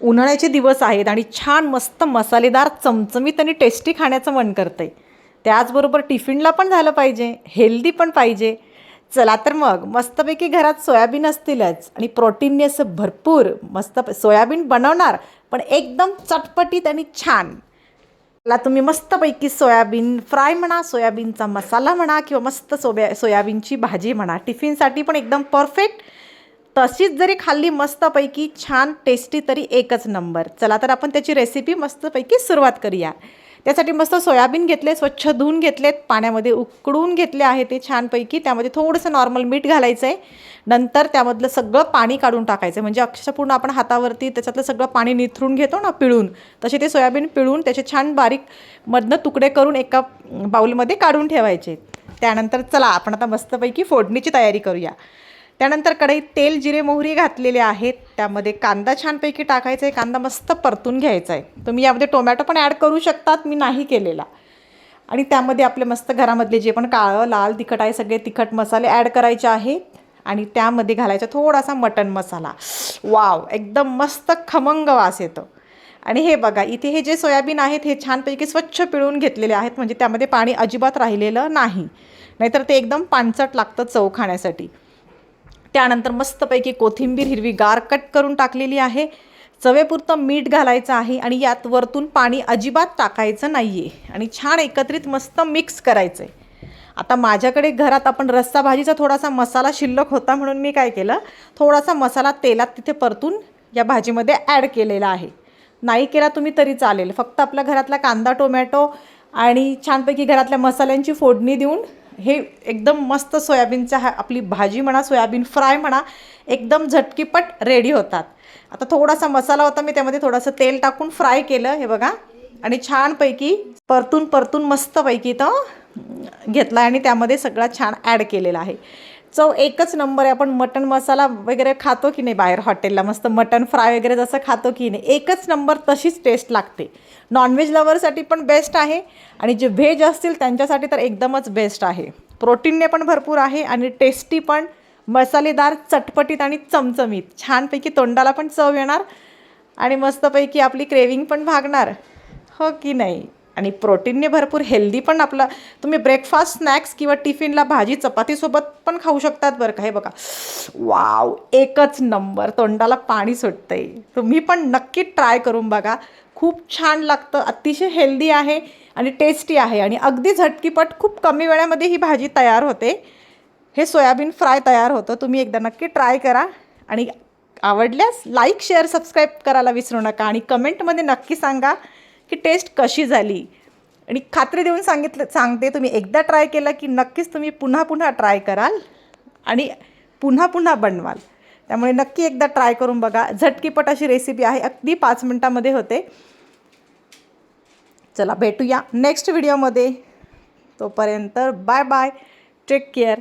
उन्हाळ्याचे दिवस आहेत आणि छान मस्त मसालेदार चमचमीत आणि टेस्टी खाण्याचं मन करतंय. त्याचबरोबर टिफिनला पण झालं पाहिजे, हेल्दी पण पाहिजे. चला तर मग मस्तपैकी घरात सोयाबीन असतीलच आणि प्रोटीनने असं भरपूर मस्त सोयाबीन बनवणार, पण एकदम चटपटीत आणि छान. ला तुम्ही मस्तपैकी सोयाबीन फ्राय म्हणा, सोयाबीनचा मसाला म्हणा किंवा मस्त सोयाबीनची भाजी म्हणा, टिफिनसाठी पण एकदम परफेक्ट. तशीच जरी खाल्ली मस्तपैकी छान टेस्टी तरी एकच नंबर. चला तर आपण त्याची रेसिपी मस्तपैकी सुरुवात करूया. त्यासाठी मस्त सोयाबीन घेतले, स्वच्छ धुवून घेतलेत, पाण्यामध्ये उकळून घेतले आहे ते छानपैकी. त्यामध्ये थोडंसं नॉर्मल मीठ घालायचं आहे. नंतर त्यामधलं सगळं पाणी काढून टाकायचं, म्हणजे अक्षरशः पूर्ण आपण हातावरती त्याच्यातलं सगळं पाणी निथरून घेतो ना पिळून, तसे ते सोयाबीन पिळून त्याचे छान बारीक मधनं तुकडे करून एका बाउलमध्ये काढून ठेवायचे. त्यानंतर चला आपण आता मस्तपैकी फोडणीची तयारी करूया. त्यानंतर कढईत तेल, जिरे, मोहरी घातलेले आहेत. त्यामध्ये कांदा छानपैकी टाकायचा आहे. कांदा मस्त परतून घ्यायचा आहे. तुम्ही यामध्ये टोमॅटो पण ॲड करू शकतात, मी नाही केलेला. आणि त्यामध्ये आपले मस्त घरामधले जे पण काळं लाल तिखट आहे सगळे तिखट मसाले ॲड करायचे आहेत. आणि त्यामध्ये घालायचा थोडासा मटण मसाला. वाव, एकदम मस्त खमंग वास येतो. आणि हे बघा, इथे हे जे सोयाबीन आहेत हे छानपैकी स्वच्छ पिळून घेतलेले आहेत, म्हणजे त्यामध्ये पाणी अजिबात राहिलेलं नाही, नाहीतर ते एकदम पानचट लागतं चव खाण्यासाठी. त्यानंतर मस्तपैकी कोथिंबीर हिरवीगार कट करून टाकलेली आहे. चवेपुरतं मीठ घालायचं आहे आणि यात वरतून पाणी अजिबात टाकायचं नाही आहे आणि छान एकत्रित मस्त मिक्स करायचं आहे. आता माझ्याकडे घरात आपण रस्सा भाजीचा थोडासा मसाला शिल्लक होता, म्हणून मी काय केलं, थोडासा मसाला तेलात तिथे परतून या भाजीमध्ये ॲड केलेला आहे. नाही केला तुम्ही तरी चालेल. फक्त आपल्या घरातला कांदा, टोमॅटो आणि छानपैकी घरातल्या मसाल्यांची फोडणी देऊन हे एकदम मस्त सोयाबीनच्या आपली भाजी म्हणा, सोयाबीन फ्राय म्हणा, एकदम झटकीपट रेडी होतात. आता थोडासा मसाला होता, मी त्यामध्ये थोडंसं तेल टाकून फ्राय केलं, हे बघा, आणि छानपैकी परतून मस्तपैकी तो घेतला आणि त्यामध्ये सगळा छान ॲड केलेला आहे. चव एकच नंबर आहे. आपण मटण मसाला वगैरे खातो की नाही बाहेर हॉटेलला, मस्त मटण फ्राय वगैरे जसं खातो की नाही, एकच नंबर तशीच टेस्ट लागते. नॉनव्हेज लवरसाठी पण बेस्ट आहे आणि जे व्हेज असतील त्यांच्यासाठी तर एकदमच बेस्ट आहे. प्रोटीनने पण भरपूर आहे आणि टेस्टी पण, मसालेदार, चटपटीत आणि चमचमीत. छानपैकी तोंडाला पण चव येणार आणि मस्तपैकी आपली क्रेविंग पण भागणार, हो की नाही. आणि प्रोटीनने भरपूर, हेल्दी पण. आपला तुम्ही ब्रेकफास्ट, स्नॅक्स किंवा टिफिनला भाजी चपातीसोबत पण खाऊ शकतात बरं का. हे बघा, वाव, एकच नंबर, तोंडाला पाणी सुटतं आहे. तुम्ही पण नक्की ट्राय करून बघा, खूप छान लागतं. अतिशय हेल्दी आहे आणि टेस्टी आहे आणि अगदी झटकीपट खूप कमी वेळामध्ये ही भाजी तयार होते. हे सोयाबीन फ्राय तयार होतं. तुम्ही एकदा नक्की ट्राय करा आणि आवडल्यास लाईक, शेअर, सबस्क्राईब करायला विसरू नका आणि कमेंटमध्ये नक्की सांगा की टेस्ट कशी झाली. आणि खात्री देऊन सांगते, तुम्ही एकदा ट्राय केलं की नक्कीच तुम्ही पुन्हा पुन्हा ट्राय कराल आणि पुन्हा पुन्हा बनवाल. त्यामुळे नक्की एकदा ट्राय करून बघा. झटकीपट अशी रेसिपी आहे, अगदी 5 मिनटामध्ये होते. चला भेटूया नेक्स्ट व्हिडिओमध्ये. तोपर्यंत बाय बाय, टेक केअर.